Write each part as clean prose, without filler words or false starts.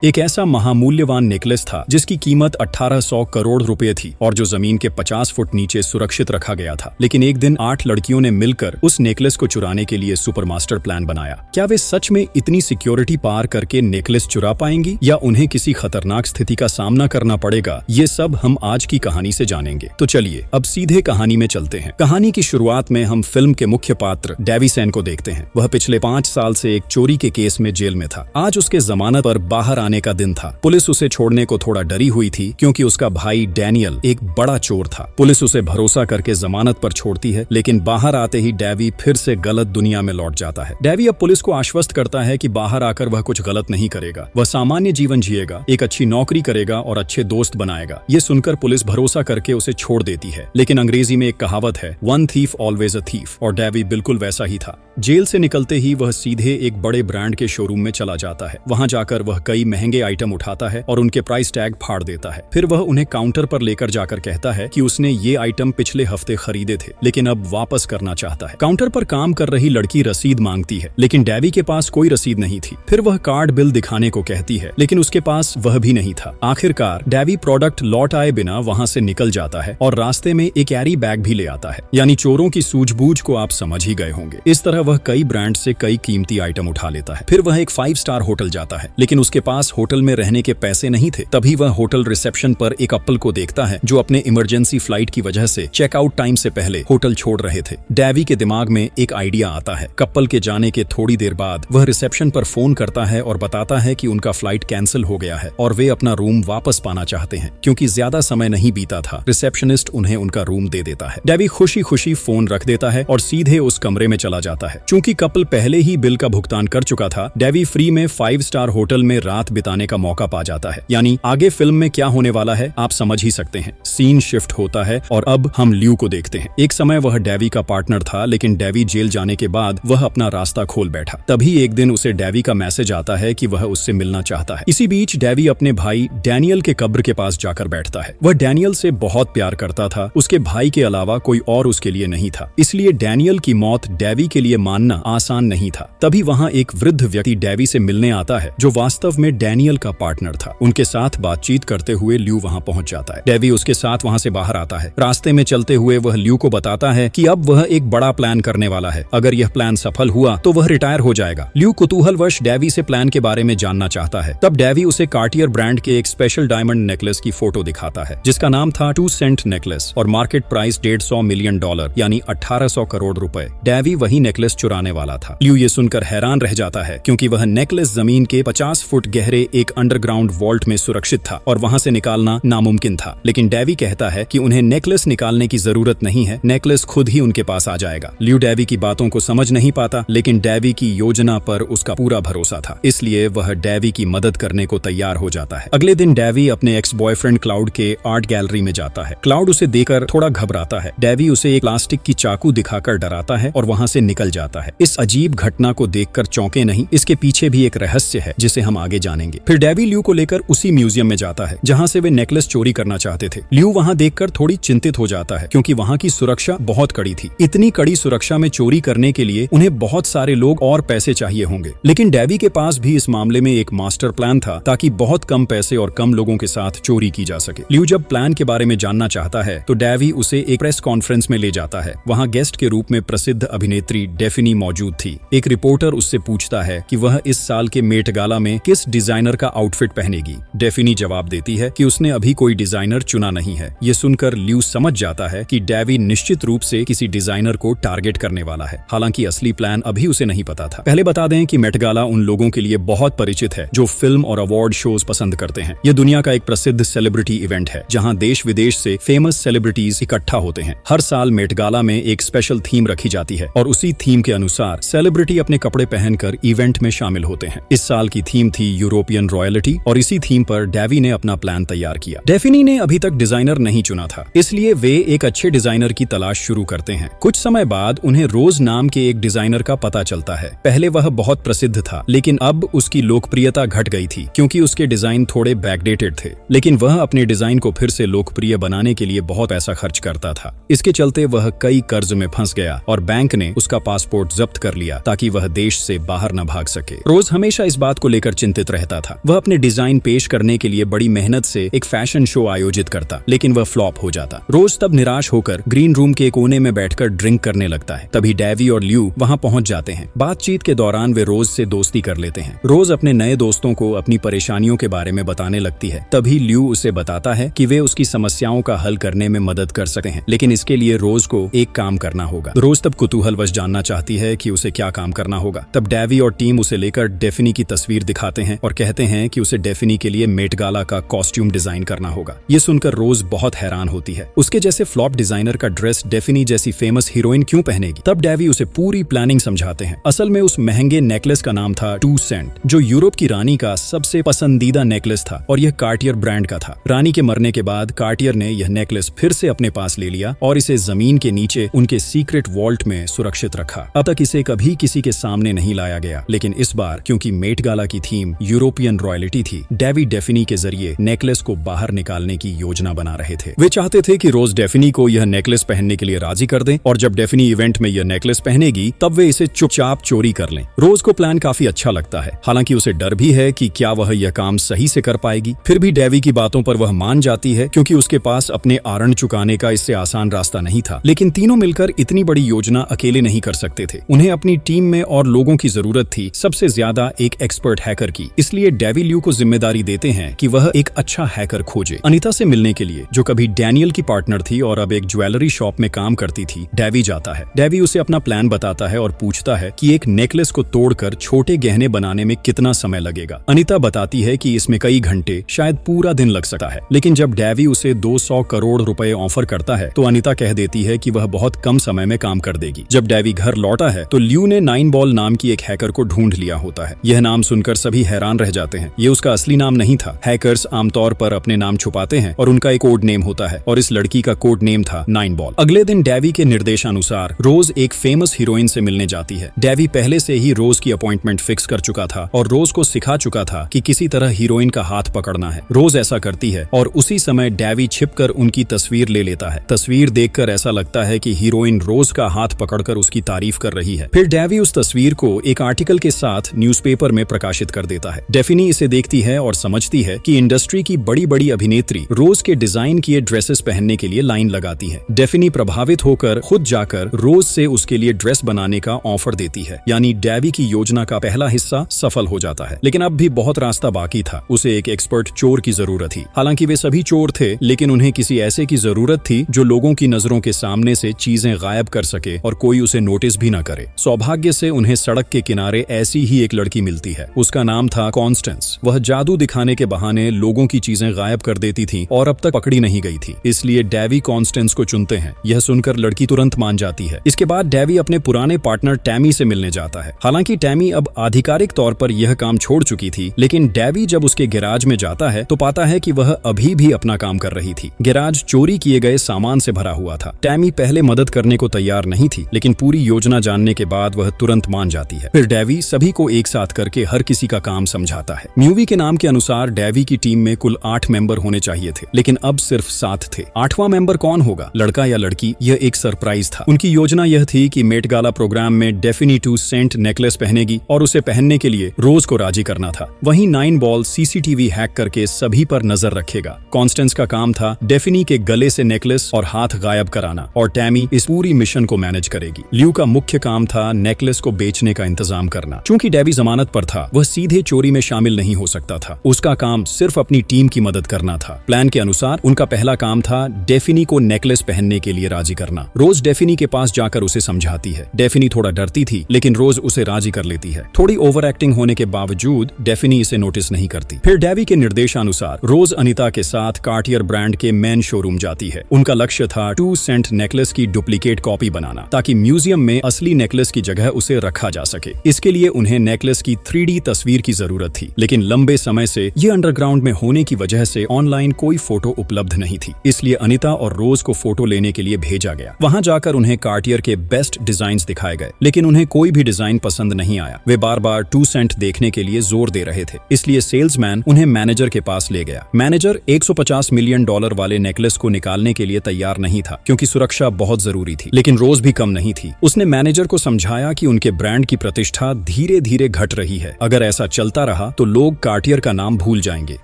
एक ऐसा महामूल्यवान नेकलेस था जिसकी कीमत 1800 करोड़ रुपए थी और जो जमीन के 50 फुट नीचे सुरक्षित रखा गया था। लेकिन एक दिन 8 लड़कियों ने मिलकर उस नेकलेस को चुराने के लिए सुपर मास्टर प्लान बनाया। क्या वे सच में इतनी सिक्योरिटी पार करके नेकलेस चुरा पाएंगी या उन्हें किसी खतरनाक स्थिति का सामना करना पड़ेगा? ये सब हम आज की कहानी से जानेंगे। तो चलिए अब सीधे कहानी में चलते हैं। कहानी की शुरुआत में हम फिल्म के मुख्य पात्र डेविसन को देखते हैं। वह पिछले 5 साल से एक चोरी के केस में जेल में था। आज उसके जमानत पर बाहर आने का दिन था। पुलिस उसे छोड़ने को थोड़ा डरी हुई थी क्योंकि उसका भाई डैनियल एक बड़ा चोर था। पुलिस उसे भरोसा करके जमानत पर छोड़ती है, लेकिन बाहर आते ही डेवी फिर से गलत दुनिया में लौट जाता है। डेवी अब पुलिस को आश्वस्त करता है कि बाहर आकर वह कुछ गलत नहीं करेगा। वह सामान्य जीवन जिएगा, एक अच्छी नौकरी करेगा और अच्छे दोस्त बनाएगा। ये सुनकर पुलिस भरोसा करके उसे छोड़ देती है। लेकिन अंग्रेजी में एक कहावत है, one thief always a thief, और डेवी बिल्कुल वैसा ही था। जेल से निकलते ही वह सीधे एक बड़े ब्रांड के शोरूम में चला जाता है। वहां जाकर वह कई महंगे आइटम उठाता है और उनके प्राइस टैग फाड़ देता है। फिर वह उन्हें काउंटर पर लेकर जाकर कहता है कि उसने ये आइटम पिछले हफ्ते खरीदे थे, लेकिन अब वापस करना चाहता है। काउंटर पर काम कर रही लड़की रसीद मांगती है, लेकिन डेवी के पास कोई रसीद नहीं थी। फिर वह कार्ड बिल दिखाने को कहती है, लेकिन उसके पास वह भी नहीं था। आखिरकार डेवी प्रोडक्ट लौट आए बिना वहां से निकल जाता है और रास्ते में एक कैरी बैग भी ले आता है। यानी चोरों की सूझबूझ को आप समझ ही गए होंगे। इस तरह वह कई ब्रांड से कई कीमती आइटम उठा लेता है। फिर वह एक 5 स्टार होटल जाता है, लेकिन उसके पास होटल में रहने के पैसे नहीं थे। तभी वह होटल रिसेप्शन पर एक कपल को देखता है जो अपने इमरजेंसी फ्लाइट की वजह से चेकआउट टाइम से पहले होटल छोड़ रहे थे। डेवी के दिमाग में एक आइडिया आता है। कपल के जाने के थोड़ी देर बाद वह रिसेप्शन पर फोन करता है और बताता है कि उनका फ्लाइट कैंसिल हो गया है और वे अपना रूम वापस पाना चाहते हैं। क्योंकि ज्यादा समय नहीं बीता था, रिसेप्शनिस्ट उन्हें उनका रूम दे देता है। डेवी खुशी खुशी फोन रख देता है और सीधे उस कमरे में चला जाता है। चूंकि कपल पहले ही बिल का भुगतान कर चुका था, डेवी फ्री में 5 स्टार होटल में रात बिताने का मौका पा जाता है। यानी आगे फिल्म में क्या होने वाला है आप समझ ही सकते हैं। सीन शिफ्ट होता है और अब हम ल्यू को देखते हैं। एक समय वह डेवी का पार्टनर था, लेकिन डेवी जेल जाने के बाद वह अपना रास्ता खोल बैठा। तभी एक दिन उसे डेवी का मैसेज आता है कि वह उससे मिलना चाहता है। इसी बीच डेवी अपने भाई डैनियल के कब्र के पास जाकर बैठता है। वह डैनियल से बहुत प्यार करता था। उसके भाई के अलावा कोई और उसके लिए नहीं था, इसलिए डैनियल की मौत डेवी के लिए मानना आसान नहीं था। तभी वहां एक वृद्ध व्यक्ति डेवी से मिलने आता है जो वास्तव में डैनियल का पार्टनर था। उनके साथ बातचीत करते हुए ल्यू वहां पहुंच जाता है। डेवी उसके साथ वहां से बाहर आता है। रास्ते में चलते हुए वह ल्यू को बताता है कि अब वह एक बड़ा प्लान करने वाला है। अगर यह प्लान सफल हुआ तो वह रिटायर हो जाएगा। ल्यू कुतूहलवश डेवी से प्लान के बारे में जानना चाहता है। तब डेवी उसे कार्टियर ब्रांड के एक स्पेशल डायमंड नेकलेस की फोटो दिखाता है जिसका नाम था 2 सेंट नेकलेस और मार्केट प्राइस $150 मिलियन यानी 1800 करोड़ रुपए। डेवी वही नेकलेस चुराने वाला था। ल्यू ये सुनकर हैरान रह जाता है क्योंकि वह नेकलेस जमीन के 50 फुट गहरे एक अंडरग्राउंड वॉल्ट में सुरक्षित था और वहां से निकालना नामुमकिन था। लेकिन डेवी कहता है कि उन्हें नेकलेस निकालने की जरूरत नहीं है, नेकलेस खुद ही उनके पास आ जाएगा। ल्यू डेवी की बातों को समझ नहीं पाता, लेकिन डेवी की योजना पर उसका पूरा भरोसा था, इसलिए वह डेवी की मदद करने को तैयार हो जाता है। अगले दिन डेवी अपने एक्स बॉयफ्रेंड क्लाउड के आर्ट गैलरी में जाता है। क्लाउड उसे देखकर थोड़ा घबराता है। डेवी उसे एक प्लास्टिक की चाकू दिखाकर डराता है और वहां से निकल जाता है। इस अजीब घटना को देखकर चौंके नहीं, इसके पीछे भी एक रहस्य है जिसे हम आगे जानेंगे। फिर डेवी ल्यू को लेकर उसी म्यूजियम में जाता है जहां से वे नेकलेस चोरी करना चाहते थे। ल्यू वहां देखकर थोड़ी चिंतित हो जाता है क्योंकि वहां की सुरक्षा बहुत कड़ी थी। इतनी कड़ी सुरक्षा में चोरी करने के लिए उन्हें बहुत सारे लोग और पैसे चाहिए होंगे। लेकिन डेवी के पास भी इस मामले में एक मास्टर प्लान था ताकि बहुत कम पैसे और कम लोगों के साथ चोरी की जा सके। ल्यू जब प्लान के बारे में जानना चाहता है तो डेवी उसे एक प्रेस कॉन्फ्रेंस में ले जाता है। वहां गेस्ट के रूप में प्रसिद्ध अभिनेत्री डेफिनी मौजूद थी। एक रिपोर्टर उससे पूछता है कि वह इस साल के मेट गाला में किस डिजाइनर का आउटफिट पहनेगी। डेफिनी जवाब देती है कि उसने अभी कोई डिजाइनर चुना नहीं है। ये सुनकर ल्यू समझ जाता है कि डेवी निश्चित रूप से किसी डिजाइनर को टारगेट करने वाला है। हालांकि असली प्लान अभी उसे नहीं पता था। पहले बता दें कि मेट गाला उन लोगों के लिए बहुत परिचित है जो फिल्म और अवार्ड शोज पसंद करते हैं। यह दुनिया का एक प्रसिद्ध सेलिब्रिटी इवेंट है जहां देश विदेश से फेमस सेलिब्रिटीज इकट्ठा होते हैं। हर साल मेट गाला में एक स्पेशल थीम रखी जाती है और उसी थीम के अनुसार सेलिब्रिटी अपने कपड़े पहनकर इवेंट में शामिल होते हैं। इस साल की थीम थी यूरोपियन रॉयल्टी और इसी थीम पर डेवी ने अपना प्लान तैयार किया। डेफिनी ने अभी तक डिजाइनर नहीं चुना था, इसलिए वे एक अच्छे डिजाइनर की तलाश शुरू करते हैं। कुछ समय बाद उन्हें रोज नाम के एक डिजाइनर का पता चलता है। पहले वह बहुत प्रसिद्ध था, लेकिन अब उसकी लोकप्रियता घट गई थी क्योंकि उसके डिजाइन थोड़े बैकडेटेड थे। लेकिन वह अपने डिजाइन को फिर से लोकप्रिय बनाने के लिए बहुत पैसा खर्च करता था। इसके चलते वह कई कर्ज में फंस गया और बैंक ने उसका पासपोर्ट जब्त कर लिया ताकि वह देश से बाहर न भाग सके। रोज हमेशा इस बात को लेकर चिंतित रहता करता था। वह अपने डिजाइन पेश करने के लिए बड़ी मेहनत से एक फैशन शो आयोजित करता, लेकिन वह फ्लॉप हो जाता। रोज तब निराश होकर ग्रीन रूम के कोने में बैठकर ड्रिंक करने लगता है। तभी डेवी और ल्यू वहां पहुंच जाते हैं। बातचीत के दौरान वे रोज से दोस्ती कर लेते हैं। रोज अपने नए दोस्तों को अपनी परेशानियों के बारे में बताने लगती है। तभी ल्यू उसे बताता है कि वे उसकी समस्याओं का हल करने में मदद कर सकते हैं, लेकिन इसके लिए रोज को एक काम करना होगा। रोज तब कुतूहलवश जानना चाहती है कि उसे क्या काम करना होगा। तब डेवी और टीम उसे लेकर डेफिनी की तस्वीर दिखाते हैं और कहते हैं कि उसे डेफिनी के लिए मेट गाला का कॉस्ट्यूम डिजाइन करना होगा। ये सुनकर रोज बहुत हैरान होती है। उसके जैसे फ्लॉप डिजाइनर का ड्रेस डेफिनी जैसी फेमस हीरोइन क्यों पहनेगी? तब डेवी उसे पूरी प्लानिंग समझाते हैं। असल में उस महंगे नेकलेस का नाम था 2 सेंट, जो यूरोप की रानी का सबसे पसंदीदा नेकलेस था और यह कार्टियर ब्रांड का था। रानी के मरने के बाद कार्टियर ने यह नेकलेस फिर से अपने पास ले लिया और इसे जमीन के नीचे उनके सीक्रेट वॉल्ट में सुरक्षित रखा। अब तक इसे कभी किसी के सामने नहीं लाया गया, लेकिन इस बार क्योंकि मेट गाला की थीम यूरोपियन रॉयल्टी थी, डेवी डेफिनी के जरिए नेकलेस को बाहर निकालने की योजना बना रहे थे। वे चाहते थे कि रोज डेफिनी को यह नेकलेस पहनने के लिए राजी कर दें और जब डेफिनी इवेंट में यह नेकलेस पहनेगी तब वे इसे चुपचाप चोरी कर लें। रोज को प्लान काफी अच्छा लगता है, हालांकि उसे डर भी है कि क्या वह यह काम सही से कर पाएगी। फिर भी डेवी की बातों पर वह मान जाती है क्योंकि उसके पास अपने आरण चुकाने का इससे आसान रास्ता नहीं था। लेकिन तीनों मिलकर इतनी बड़ी योजना अकेले नहीं कर सकते थे। उन्हें अपनी टीम में और लोगों की जरूरत थी, सबसे ज्यादा एक एक्सपर्ट हैकर की। इसलिए डेवी ल्यू को जिम्मेदारी देते हैं कि वह एक अच्छा हैकर खोजे। अनीता से मिलने के लिए, जो कभी डैनियल की पार्टनर थी और अब एक ज्वेलरी शॉप में काम करती थी, डेवी जाता है। डेवी उसे अपना प्लान बताता है और पूछता है कि एक नेकलेस को तोड़कर छोटे गहने बनाने में कितना समय लगेगा। अनीता बताती है कि इसमें कई घंटे, शायद पूरा दिन लग सकता है। लेकिन जब डेवी उसे 200 करोड़ रुपए ऑफर करता है तो अनीता कह देती है कि वह बहुत कम समय में काम कर देगी। जब डेवी घर लौटा है तो ल्यू ने 9 बॉल नाम की एक हैकर को ढूंढ लिया होता है। यह नाम सुनकर सभी हैरान रह जाते हैं। ये उसका असली नाम नहीं था। हैकर्स आमतौर पर अपने नाम छुपाते हैं और उनका एक कोड नेम होता है और इस लड़की का कोड नेम था 9 बॉल। अगले दिन डेवी के निर्देशानुसार रोज एक फेमस हीरोइन से मिलने जाती है। डेवी पहले से ही रोज की अपॉइंटमेंट फिक्स कर चुका था और रोज को सिखा चुका था कि किसी तरह हीरोइन का हाथ पकड़ना है। रोज ऐसा करती है और उसी समय डेवी छिपकर उनकी तस्वीर ले लेता है। तस्वीर देखकर ऐसा लगता है कि हीरोइन रोज का हाथ पकड़कर उसकी तारीफ कर रही है। फिर डेवी उस तस्वीर को एक आर्टिकल के साथ न्यूज़पेपर में प्रकाशित कर देता है। डेफिनी इसे देखती है और समझती है कि इंडस्ट्री की बड़ी बड़ी अभिनेत्री रोज के डिजाइन किए ड्रेसेस पहनने के लिए लाइन लगाती है। डेफिनी प्रभावित होकर खुद जाकर रोज से उसके लिए ड्रेस बनाने का ऑफर देती है। यानी डेवी की योजना का पहला हिस्सा सफल हो जाता है। लेकिन अब भी बहुत रास्ता बाकी था। उसे एक एक्सपर्ट चोर की जरूरत थी। हालांकि वे सभी चोर थे, लेकिन उन्हें किसी ऐसे की जरूरत थी जो लोगों की नजरों के सामने से चीजें गायब कर सके और कोई उसे नोटिस भी न करे। सौभाग्य से उन्हें सड़क के किनारे ऐसी ही एक लड़की मिलती है। उसका नाम था कॉन्स्टेंस। वह जादू दिखाने के बहाने लोगों की चीजें गायब कर देती थी और अब तक पकड़ी नहीं गई थी। इसलिए डेवी कॉन्स्टेंस को चुनते हैं। यह सुनकर लड़की तुरंत मान जाती है। इसके बाद डेवी अपने पुराने पार्टनर टैमी से मिलने जाता है। हालांकि टैमी अब आधिकारिक तौर पर यह काम छोड़ चुकी थी, लेकिन डेवी जब उसके गैराज में जाता है तो पाता है कि वह अभी भी अपना काम कर रही थी। गैराज चोरी किए गए सामान से भरा हुआ था। टैमी पहले मदद करने को तैयार नहीं थी, लेकिन पूरी योजना जानने के बाद वह तुरंत मान जाती है। फिर डेवी सभी को एक साथ करके हर किसी का काम समझाता है। मूवी के नाम के अनुसार डेवी की टीम में कुल 8 मेंबर होने चाहिए थे, लेकिन अब सिर्फ 7 थे। 8वां मेंबर कौन होगा, लड़का या लड़की, यह एक सरप्राइज था। उनकी योजना यह थी कि मेट गाला प्रोग्राम में डेफिनी 2 सेंट नेकलेस पहनेगी और उसे पहनने के लिए रोज को राजी करना था। वहीं 9 बॉल सीसीटीवी हैक करके सभी पर नजर रखेगा। कॉन्स्टेंस का काम था डेफिनी के गले से नेकलेस और हाथ गायब कराना और टैमी इस पूरी मिशन को मैनेज करेगी। ल्यू का मुख्य काम था नेकलेस को बेचने का इंतजाम करना। चूंकि डेवी जमानत पर था, वह सीधे चोरी में शामिल नहीं हो सकता था। उसका काम सिर्फ अपनी टीम की मदद करना था। प्लान के अनुसार उनका पहला काम था डेफिनी को नेकलेस पहनने के लिए राजी करना। रोज डेफिनी के पास जाकर उसे समझाती है। डेफिनी थोड़ा डरती थी, लेकिन रोज उसे राजी कर लेती है। थोड़ी ओवर एक्टिंग होने के बावजूद डेफिनी इसे नोटिस नहीं करती। फिर डेवी के निर्देशानुसार रोज अनीता के साथ कार्टियर ब्रांड के मेन शोरूम जाती है। उनका लक्ष्य था 2 सेंट नेकलेस की डुप्लीकेट कॉपी बनाना, ताकि म्यूजियम में असली नेकलेस की जगह उसे रखा जा सके। इसके लिए उन्हें नेकलेस की 3D तस्वीर की जरूरत थी, लेकिन लंबे समय से ये अंडरग्राउंड में होने की वजह से ऑनलाइन कोई फोटो उपलब्ध नहीं थी। इसलिए अनीता और रोज को फोटो लेने के लिए भेजा गया। वहां जाकर उन्हें कार्टियर के बेस्ट डिजाइन्स दिखाए गए, लेकिन उन्हें कोई भी डिजाइन पसंद नहीं आया। वे बार बार 2 सेंट देखने के लिए जोर दे रहे थे। इसलिए सेल्समैन उन्हें मैनेजर के पास ले गया। मैनेजर $150 मिलियन वाले नेकलेस को निकालने के लिए तैयार नहीं था, क्योंकि सुरक्षा बहुत जरूरी थी। लेकिन रोज भी कम नहीं थी। उसने मैनेजर को समझाया कि उनके ब्रांड की प्रतिष्ठा धीरे धीरे घट रही है। अगर ऐसा चलता रहा रहा तो लोग कार्टियर का नाम भूल जाएंगे।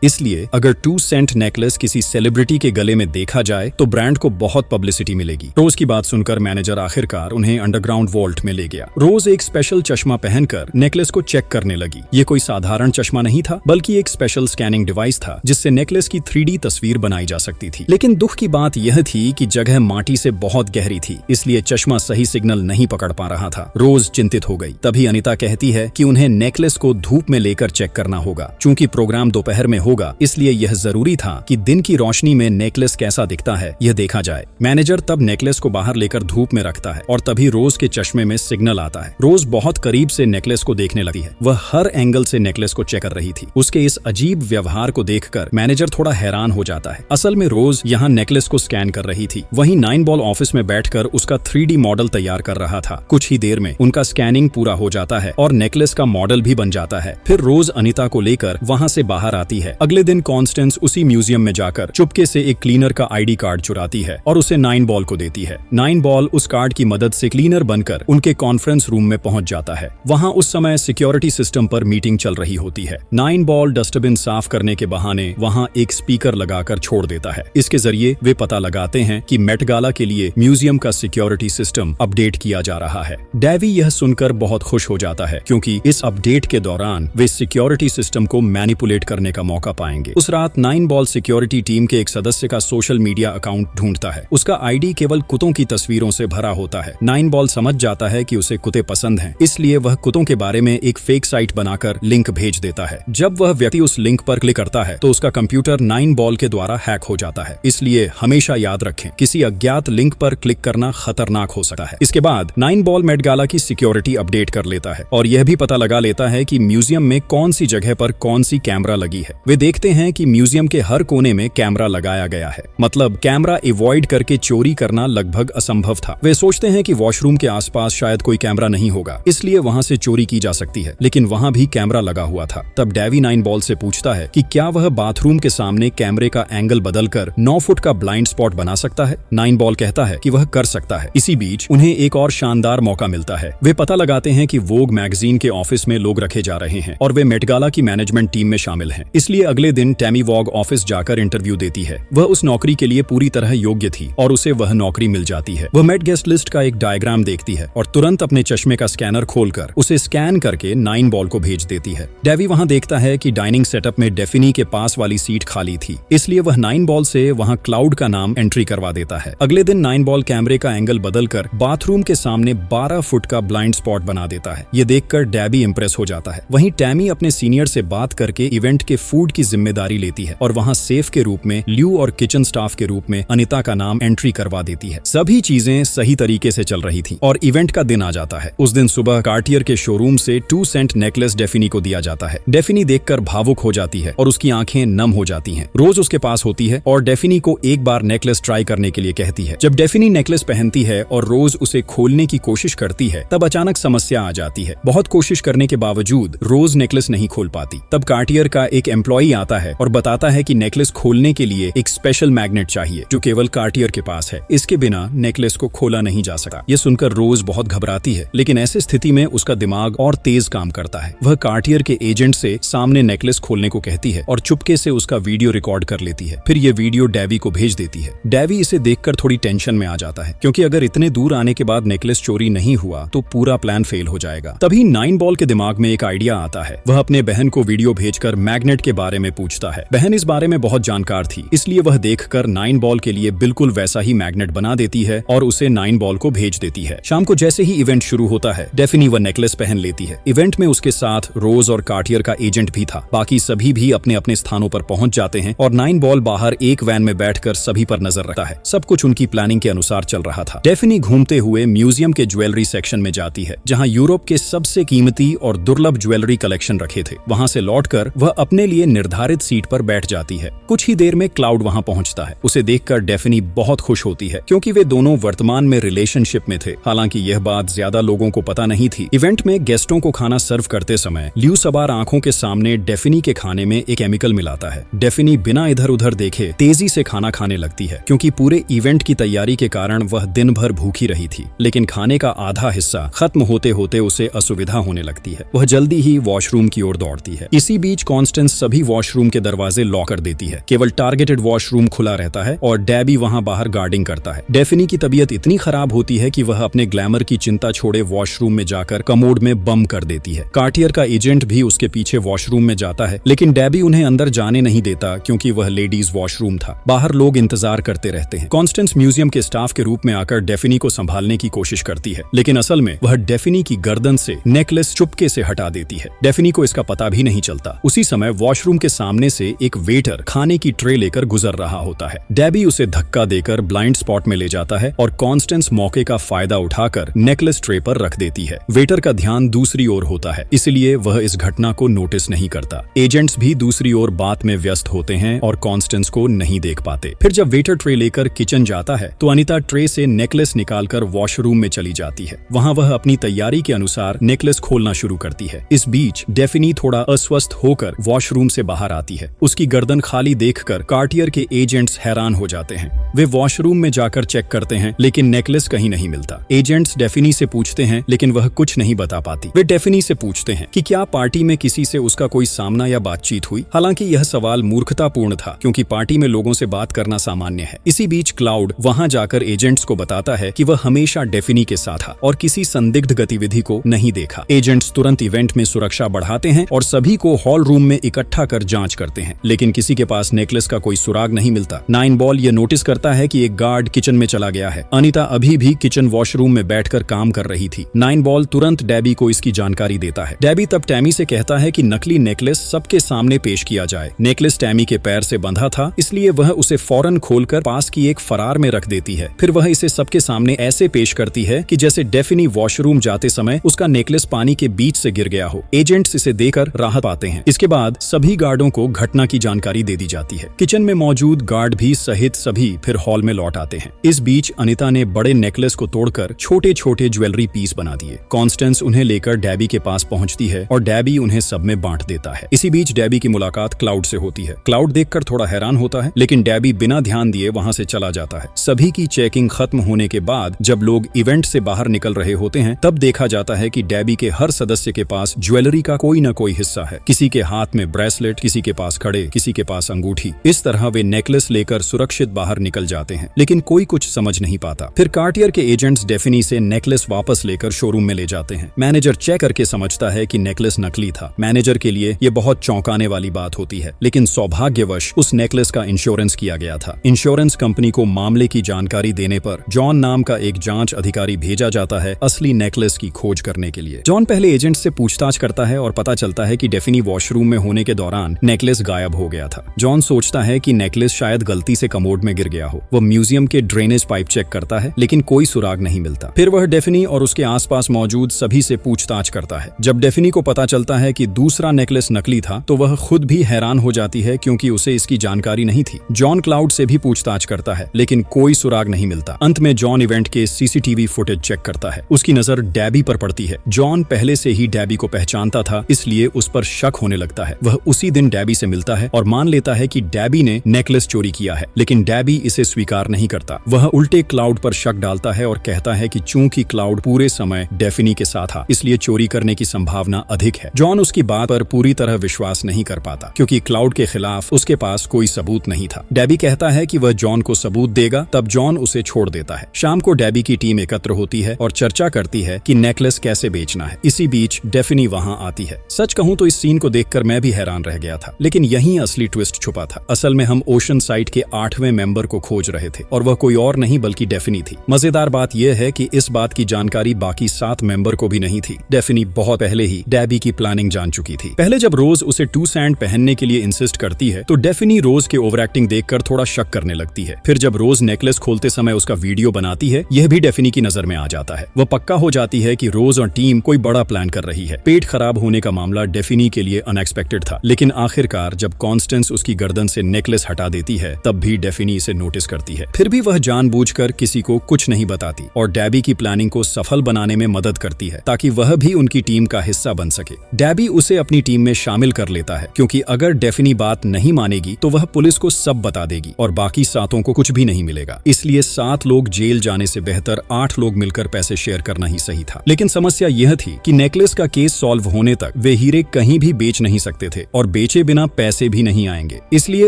इसलिए अगर 2 सेंट नेकलेस किसी सेलिब्रिटी के गले में देखा जाए तो ब्रांड को बहुत पब्लिसिटी मिलेगी। रोज की बात सुनकर मैनेजर आखिरकार उन्हें अंडरग्राउंड वॉल्ट में ले गया। रोज एक स्पेशल चश्मा पहनकर नेकलेस को चेक करने लगी। ये कोई साधारण चश्मा नहीं था, बल्कि एक स्पेशल स्कैनिंग डिवाइस था जिससे नेकलेस की 3D तस्वीर बनाई जा सकती थी। लेकिन दुख की बात यह थी कि जगह माटी से बहुत गहरी थी, इसलिए चश्मा सही सिग्नल नहीं पकड़ पा रहा था। रोज चिंतित हो गई। तभी अनीता कहती है कि उन्हें नेकलेस को धूप में लेकर चेक करना होगा। चूंकि प्रोग्राम दोपहर में होगा, इसलिए यह जरूरी था कि दिन की रोशनी में नेकलेस कैसा दिखता है यह देखा जाए। मैनेजर तब नेकलेस को बाहर लेकर धूप में रखता है और तभी रोज के चश्मे में सिग्नल आता है। रोज बहुत करीब से नेकलेस को देखने लगती है। वह हर एंगल से नेकलेस को चेक कर रही थी। उसके इस अजीब व्यवहार को देखकर मैनेजर थोड़ा हैरान हो जाता है। असल में रोज यहाँ नेकलेस को स्कैन कर रही थी, वहीं 9 बॉल ऑफिस में बैठकर उसका 3D मॉडल तैयार कर रहा था। कुछ ही देर में उनका स्कैनिंग पूरा हो जाता है और नेकलेस का मॉडल भी बन जाता है। फिर रोज अनीता को लेकर वहाँ से बाहर आती है। अगले दिन कॉन्स्टेंस उसी म्यूजियम में जाकर चुपके से एक क्लीनर का ID कार्ड चुराती है और उसे 9 बॉल को देती है। 9 बॉल उस कार्ड की मदद से क्लीनर बनकर उनके कॉन्फ्रेंस रूम में पहुंच जाता है। वहां उस समय सिक्योरिटी सिस्टम पर मीटिंग चल रही होती है। 9 बॉल डस्टबिन साफ करने के बहाने वहां एक स्पीकर लगाकर छोड़ देता है। इसके जरिए वे पता लगाते हैं कि मेट गाला के लिए म्यूजियम का सिक्योरिटी सिस्टम अपडेट किया जा रहा है। डेवी यह सुनकर बहुत खुश हो जाता है, क्योंकि इस अपडेट के दौरान वे सिक्योरिटी सिस्टम को मैनिपुलेट करने का मौका पाएंगे। उस रात 9 बॉल सिक्योरिटी टीम के एक सदस्य का सोशल मीडिया अकाउंट ढूंढता है। उसका ID केवल कुत्तों की तस्वीरों से भरा होता है। 9 बॉल समझ जाता है कि उसे कुत्ते पसंद हैं, इसलिए वह कुत्तों के बारे में एक फेक साइट बनाकर लिंक भेज देता है। जब वह व्यक्ति उस लिंक पर क्लिक करता है तो उसका कंप्यूटर 9 बॉल के द्वारा हैक हो जाता है। इसलिए हमेशा याद रखें, किसी अज्ञात लिंक पर क्लिक करना खतरनाक हो सकता है। इसके बाद 9 बॉल मेट गाला की सिक्योरिटी अपडेट कर लेता है और यह भी पता लगा लेता है कि म्यूजियम में कौन सी जगह पर कौन सी कैमरा लगी है। वे देखते हैं कि म्यूजियम के हर कोने में कैमरा लगाया गया है, मतलब कैमरा अवॉइड करके चोरी करना लगभग असंभव था। वे सोचते हैं कि वॉशरूम के आसपास शायद कोई कैमरा नहीं होगा, इसलिए वहां से चोरी की जा सकती है, लेकिन वहां भी कैमरा लगा हुआ था। तब डेवी 9 बॉल से पूछता है कि क्या वह बाथरूम के सामने कैमरे का एंगल बदलकर 9 फुट का ब्लाइंड स्पॉट बना सकता है। 9 बॉल कहता है कि वह कर सकता है। इसी बीच उन्हें एक और शानदार मौका मिलता है। वे पता लगाते हैं कि वोग मैगजीन के ऑफिस में लोग रखे जा रहे हैं और वे मेट गाला की मैनेजमेंट टीम में शामिल हैं। इसलिए अगले दिन टैमी वॉग ऑफिस जाकर इंटरव्यू देती है। वह उस नौकरी के लिए पूरी तरह योग्य थी और उसे वह नौकरी मिल जाती है। वह मेट गेस्ट लिस्ट का एक डायग्राम देखती है और तुरंत अपने चश्मे का स्कैनर खोलकर उसे स्कैन करके 9 बॉल को भेज देती है। डेवी वहां देखता है कि डाइनिंग सेटअप में डेफिनी के पास वाली सीट खाली थी, इसलिए वह 9 बॉल से वहां क्लाउड का नाम एंट्री करवा देता है। अगले दिन 9 बॉल कैमरे का एंगल बदलकर बाथरूम के सामने 12 फुट का ब्लाइंड स्पॉट बना देता है। ये देखकर डेवी इंप्रेस हो जाता है। वहीं टैमी अपने सीनियर से बात करके इवेंट के फूड की जिम्मेदारी लेती है और वहां सेफ के रूप में ल्यू और किचन स्टाफ के रूप में अनीता का नाम एंट्री करवा देती है। सभी चीजें सही तरीके से चल रही थी और इवेंट का दिन आ जाता है। उस दिन सुबह कार्टियर के शोरूम से 2 सेंट नेकलेस डेफिनी को दिया जाता है। डेफिनी देखकर भावुक हो जाती है और उसकी आंखें नम हो जाती हैं। रोज उसके पास होती है और डेफिनी को एक बार नेकलेस ट्राई करने के लिए कहती है। जब डेफिनी नेकलेस पहनती है और रोज उसे खोलने की कोशिश करती है, तब अचानक समस्या आ जाती है। बहुत कोशिश करने के बावजूद रोज नेकलेस नहीं खोल पाती। तब कार्टियर का एक एम्प्लॉई आता है और बताता है कि नेकलेस खोलने के लिए एक स्पेशल मैग्नेट चाहिए जो केवल कार्टियर के पास है। इसके बिना नेकलेस को खोला नहीं जा सकता। ये सुनकर रोज बहुत घबराती है, लेकिन ऐसी स्थिति में उसका दिमाग और तेज काम करता है। वह कार्टियर के एजेंट से सामने नेकलेस खोलने को कहती है और चुपके से उसका वीडियो रिकॉर्ड कर लेती है। फिर ये वीडियो डेवी को भेज देती है। डेवी इसे देखकर थोड़ी टेंशन में आ जाता है, क्योंकि अगर इतने दूर आने के बाद नेकलेस चोरी नहीं हुआ तो पूरा प्लान फेल हो जाएगा। तभी 9 बॉल के दिमाग में एक आइडिया आता है। वह अपने बहन को वीडियो भेजकर मैग्नेट के बारे में पूछता है। बहन इस बारे में बहुत जानकार थी, इसलिए वह देखकर 9 बॉल के लिए बिल्कुल वैसा ही मैग्नेट बना देती है और उसे 9 बॉल को भेज देती है। शाम को जैसे ही इवेंट शुरू होता है, डेफिनी वह नेकलेस पहन लेती है। इवेंट में उसके साथ रोज और कार्टियर का एजेंट भी था। बाकी सभी भी अपने अपने स्थानों पर पहुंच जाते हैं और 9 बॉल बाहर एक वैन में बैठकर सभी पर नजर रखता है। सब कुछ उनकी प्लानिंग के अनुसार चल रहा था। डेफिनी घूमते हुए म्यूजियम के ज्वेलरी सेक्शन में जाती है, जहां यूरोप के सबसे कीमती और दुर्लभ ज्वेलरी कलेक्शन रखे थे। वहां से लौटकर वह अपने लिए निर्धारित सीट पर बैठ जाती है। कुछ ही देर में क्लाउड वहां पहुंचता है। उसे देखकर डेफिनी बहुत खुश होती है, क्योंकि वे दोनों वर्तमान में रिलेशनशिप में थे। हालांकि यह बात ज्यादा लोगों को पता नहीं थी। इवेंट में गेस्टों को खाना सर्व करते समय ल्यू सबार आंखों के सामने डेफिनी के खाने में एक केमिकल मिलाता है। डेफिनी बिना इधर उधर देखे तेजी से खाना खाने लगती है, क्योंकि पूरे इवेंट की तैयारी के कारण वह दिन भर भूखी रही थी। लेकिन खाने का आधा हिस्सा खत्म होते होते उसे असुविधा होने लगती है। वह जल्दी ही वॉशरूम की ओर दौड़ती है। इसी बीच कॉन्स्टेंस सभी वॉशरूम के दरवाजे लॉक कर देती है। केवल टारगेटेड वॉशरूम खुला रहता है और डेबी वहां बाहर गार्डिंग करता है। डेफिनी की तबीयत इतनी खराब होती है कि वह अपने ग्लैमर की चिंता छोड़े वॉशरूम में जाकर कमोड में बम कर देती है। कार्टियर का एजेंट भी उसके पीछे वॉशरूम में जाता है, लेकिन डेबी उन्हें अंदर जाने नहीं देता क्योंकि वह लेडीज वॉशरूम था। बाहर लोग इंतजार करते रहते हैं। कॉन्स्टेंस म्यूजियम के स्टाफ के रूप में आकर डेफिनी को संभालने की कोशिश करती है, लेकिन असल में वह डेफिनी की गर्दन से नेकलेस चुपके से हटा देती है। डेफिनी को इसका पता भी नहीं चलता। उसी समय वॉशरूम के सामने से एक वेटर खाने की ट्रे लेकर गुजर रहा होता है। डेबी उसे धक्का देकर ब्लाइंड स्पॉट में ले जाता है और कॉन्स्टेंस मौके का फायदा उठाकर नेकलेस ट्रे पर रख देती है। वेटर का ध्यान दूसरी ओर होता है, इसलिए वह इस घटना को नोटिस नहीं करता। एजेंट्स भी दूसरी ओर बात में व्यस्त होते हैं और कॉन्स्टेंस को नहीं देख पाते। फिर जब वेटर ट्रे लेकर किचन जाता है तो अनीता ट्रे से नेकलेस निकालकर वॉशरूम में चली जाती है। वहां वह अपनी तैयारी के अनुसार नेकलेस खोलना शुरू करती है। इस बीच डेफिनी थोड़ा अस्वस्थ होकर वॉशरूम से बाहर आती है। उसकी गर्दन खाली देखकर कार्टियर के एजेंट्स हैरान हो जाते हैं। वे वॉशरूम में जाकर चेक करते हैं, लेकिन नेकलेस कहीं नहीं मिलता। एजेंट्स डेफिनी से पूछते हैं, लेकिन वह कुछ नहीं बता पाती। वे डेफिनी से पूछते हैं कि क्या पार्टी में किसी से उसका कोई सामना या बातचीत हुई। हालांकि यह सवाल मूर्खतापूर्ण था, क्योंकि पार्टी में लोगों से बात करना सामान्य है। इसी बीच क्लाउड वहां जाकर एजेंट्स को बताता है कि वह हमेशा डेफिनी के साथ था और किसी संदिग्ध गतिविधि को नहीं देखा। एजेंट्स तुरंत इवेंट में सुरक्षा बढ़ाते हैं और सभी को हॉल रूम में इकट्ठा कर जांच करते हैं, लेकिन किसी के पास नेकलेस का कोई सुराग नहीं मिलता। 9 बॉल यह नोटिस करता है कि एक गार्ड किचन में चला गया है। अनीता अभी भी किचन वॉशरूम में बैठकर काम कर रही थी। 9 बॉल तुरंत डेबी को इसकी जानकारी देता है। डेबी तब टैमी से कहता है कि नकली नेकलेस सबके सामने पेश किया जाए। नेकलेस टैमी के पैर से बंधा था, इसलिए वह उसे फौरन खोलकर पास की एक फरार में रख देती है। फिर वह इसे सबके सामने ऐसे पेश करती है कि जैसे डेफिनी वॉशरूम जाते समय उसका नेकलेस पानी के बीच से गिर गया हो। एजेंट्स इसे देकर राहत पाते हैं। इसके बाद सभी गार्डों को घटना की जानकारी दे दी जाती है। किचन में मौजूद गार्ड भी सहित सभी फिर हॉल में लौट आते हैं। इस बीच अनीता ने बड़े नेकलेस को तोड़कर छोटे छोटे ज्वेलरी पीस बना दिए। कॉन्स्टेंस उन्हें लेकर डेबी के पास पहुंचती है और डेबी उन्हें सब में बांट देता है। इसी बीच डेबी की मुलाकात क्लाउड से होती है। क्लाउड देखकर थोड़ा हैरान होता है, लेकिन डेबी बिना ध्यान दिए वहां से चला जाता है। सभी की चेकिंग खत्म होने के बाद जब लोग इवेंट से बाहर निकल रहे होते हैं, तब देखा जाता है कि डेबी के हर सदस्य के पास ज्वेलरी का कोई न कोई हिस्सा है। किसी के हाथ में ब्रेसलेट, किसी के पास खड़े, किसी के पास अंगूठी। इस तरह वे नेकलेस लेकर सुरक्षित बाहर निकल जाते हैं, लेकिन कोई कुछ समझ नहीं पाता। फिर कार्टियर के एजेंट्स डेफिनी से नेकलेस वापस लेकर शोरूम में ले जाते हैं। मैनेजर चेक करके समझता है कि नेकलेस नकली था। मैनेजर के लिए ये बहुत चौंकाने वाली बात होती है, लेकिन सौभाग्यवश उस नेकलेस का इंश्योरेंस किया गया था। इंश्योरेंस कंपनी को मामले की जानकारी देने पर जॉन नाम का एक जांच अधिकारी भेजा जाता है असली नेकलेस की खोज करने के लिए। जॉन पहले एजेंट से पूछताछ करता है और पता चलता है कि डेफिनी वॉशरूम में होने के दौरान नेकलेस गायब हो गया था। जॉन सोचता है कि नेकलेस शायद गलती से कमोड में गिर गया हो। वह म्यूजियम के ड्रेनेज पाइप चेक करता है, लेकिन कोई सुराग नहीं मिलता। फिर वह डेफिनी और उसके आसपास मौजूद सभी से पूछताछ करता है। जब डेफिनी को पता चलता है कि दूसरा नेकलेस नकली था, तो वह खुद भी हैरान हो जाती है, क्योंकि उसे इसकी जानकारी नहीं थी। जॉन क्लाउड से भी पूछताछ करता है, लेकिन कोई सुराग नहीं मिलता। अंत में जॉन इवेंट के सीसीटीवी फुटेज चेक करता है। उसकी नजर डेबी पर पड़ती है। जॉन पहले से ही डेबी को पहचानता था, इसलिए उस पर शक होने लगता है। वह उसी दिन डेबी से मिलता है और मान लेता है कि डेबी ने नेकलेस चोरी किया है, लेकिन डेबी इसे स्वीकार नहीं करता। वह उल्टे क्लाउड पर शक डालता है और कहता है कि चूंकि क्लाउड पूरे समय डेफिनी के साथ था, इसलिए चोरी करने की संभावना अधिक है। जॉन उसकी बात पर पूरी तरह विश्वास नहीं कर पाता, क्योंकि क्लाउड के खिलाफ उसके पास कोई सबूत नहीं था। डेबी कहता है कि वह जॉन को सबूत देगा, तब जॉन उसे छोड़ देता है। शाम को डेबी की टीम एकत्र होती है और चर्चा करती है कि नेकलेस कैसे बेचना है। इसी बीच डेफिनी वहां आती है। सच कहूं तो इस सीन को देखकर मैं भी हैरान रह गया था, लेकिन यहीं असली ट्विस्ट छुपा था। असल में हम ओशन साइड के 8वें मेंबर को खोज रहे थे और वह कोई और नहीं बल्कि डेफिनी थी। मजेदार बात यह है कि इस बात की जानकारी बाकी 7 मेंबर को भी नहीं थी। डेफिनी बहुत पहले ही डेबी की प्लानिंग जान चुकी थी। पहले जब रोज उसे 2 सैंड पहनने के लिए इंसिस्ट करती है, तो डेफिनी रोज के ओवर एक्टिंग देखकर थोड़ा शक करने लगती है। फिर जब रोज नेकलेस खोलते समय उसका वीडियो बनाती है, यह भी डेफिनी की नजर में आ जाता है। वह पक्का हो जाती है कि रोज और टीम कोई बड़ा प्लान कर रही है। पेट खराब होने का मामला डेफिनी के लिए अनएक्सपेक्टेड था, लेकिन आखिरकार जब कॉन्स्टेंस उसकी गर्दन से नेकलेस हटा देती है, तब भी डेफिनी इसे नोटिस करती है। फिर भी वह जानबूझकर किसी को कुछ नहीं बताती और डेबी की प्लानिंग को सफल बनाने में मदद करती है, ताकि वह भी उनकी टीम का हिस्सा बन सके। डेबी उसे अपनी टीम में शामिल कर लेता है, क्योंकि अगर डेफिनी बात नहीं मानेगी तो वह पुलिस को सब बता देगी और बाकी 7 को कुछ भी नहीं मिलेगा। इसलिए 7 लोग जेल जाने से बेहतर 8 लोग मिलकर पैसे शेयर करना ही सही था। लेकिन समस्या यह थी कि नेकलेस का केस सॉल्व होने तक वे हीरे कहीं भी बेच नहीं सकते थे और बेचे बिना पैसे भी नहीं आएंगे, इसलिए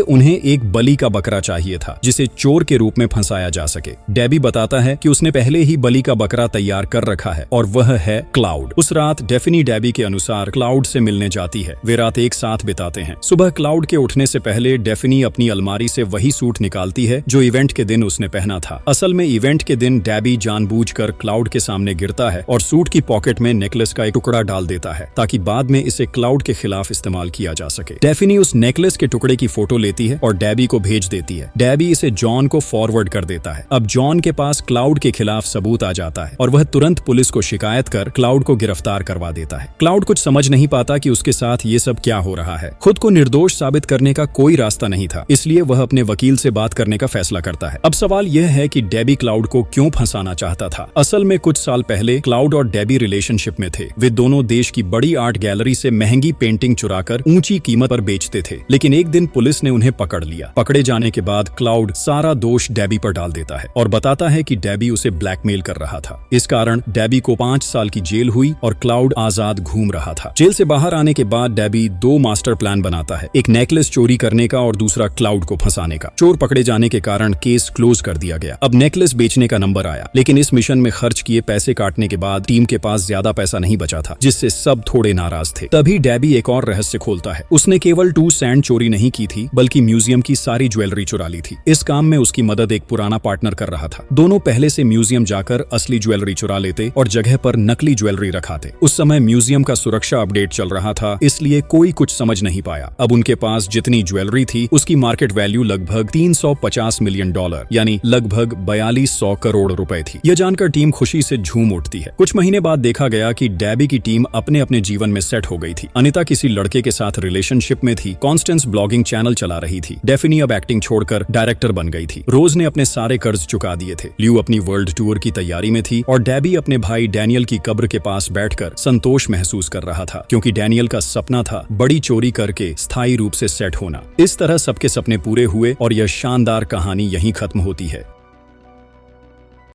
उन्हें एक बलि का बकरा चाहिए था जिसे चोर के रूप में फंसाया जा सके। डेबी बताता है कि उसने पहले ही बलि का बकरा तैयार कर रखा है और वह है क्लाउड। उस रात डेफिनी डेबी के अनुसार क्लाउड से मिलने जाती है। वे रात एक साथ बिताते हैं। सुबह क्लाउड के उठने से पहले डेफिनी अपनी अलमारी से वही सूट निकालती है जो इवेंट के दिन उसने पहना था। असल में इवेंट के दिन डेबी जानबूझकर क्लाउड के सामने गिरता है और सूट की पॉकेट में नेकलेस का एक टुकड़ा डाल देता है ताकि बाद में इसे क्लाउड के खिलाफ इस्तेमाल किया जा सके। डेफिनी उस नेकलेस के टुकड़े की फोटो लेती है और डेबी को भेज देती है। डेबी इसे जॉन को फॉरवर्ड कर देता है। अब जॉन के पास क्लाउड के खिलाफ सबूत आ जाता है और वह तुरंत पुलिस को शिकायत कर क्लाउड को गिरफ्तार करवा देता है। क्लाउड कुछ समझ नहीं पाता कि उसके साथ ये सब क्या हो रहा है। खुद को निर्दोष साबित करने का कोई रास्ता नहीं था, इसलिए वह अपने वकील से बात करने का फैसला करता है। अब सवाल यह है कि डेबी क्लाउड को क्यों फंसाना चाहता था। असल में कुछ साल पहले क्लाउड और डेबी रिलेशनशिप में थे। वे दोनों देश की बड़ी आर्ट गैलरी से महंगी पेंटिंग चुराकर ऊंची कीमत पर बेचते थे, लेकिन एक दिन पुलिस ने उन्हें पकड़ लिया। पकड़े जाने के बाद क्लाउड सारा दोष डेबी पर डाल देता है और बताता है कि डेबी उसे ब्लैकमेल कर रहा था। इस कारण डेबी को 5 साल की जेल हुई और क्लाउड आजाद घूम रहा था। जेल से बाहर आने के बाद डेबी 2 मास्टर प्लान बनाता है, एक नेकलेस चोरी करने का और दूसरा क्लाउड को फंसाने का। चोर पकड़े जाने के कारण केस क्लोज कर दिया गया। अब नेकलेस बेचने का नंबर आया, लेकिन इस मिशन में खर्च किए पैसे काटने के बाद टीम के पास ज्यादा पैसा नहीं बचा था, जिससे सब थोड़े नाराज थे। तभी डेबी एक और रहस्य खोलता है। उसने केवल 2 सैंड चोरी नहीं की थी, बल्कि म्यूजियम की सारी ज्वेलरी चुरा ली थी। इस काम में उसकी मदद एक पुराना पार्टनर कर रहा था। दोनों पहले से म्यूजियम जाकर असली ज्वेलरी चुरा लेते और जगह पर नकली ज्वेलरी रखाते। उस समय म्यूजियम का सुरक्षा अपडेट चल रहा था, इसलिए कोई कुछ समझ नहीं पाया। अब उनके पास जितनी ज्वेलरी थी उसकी मार्केट वैल्यू लगभग $350 मिलियन, यानी लगभग 4200 करोड़ रुपए थी। यह जानकर टीम खुशी से झूम उठती है। कुछ महीने बाद देखा गया कि डेबी की टीम अपने अपने जीवन में सेट हो गई थी। अनिता किसी लड़के के साथ रिलेशनशिप में थी। कॉन्स्टेंस ब्लॉगिंग चैनल चला रही थी। डेफिनी अब एक्टिंग छोड़कर डायरेक्टर बन गई थी। रोज ने अपने सारे कर्ज चुका दिए थे। ल्यू अपनी वर्ल्ड टूर की तैयारी में थी और डेबी अपने भाई डैनियल की कब्र के पास बैठकर संतोष महसूस कर रहा था, क्योंकि डैनियल का सपना था बड़ी चोरी करके स्थायी रूप से सेट होना। इस तरह सबके सपने पूरे हुए और यह शानदार कहानी यहीं खत्म होती है।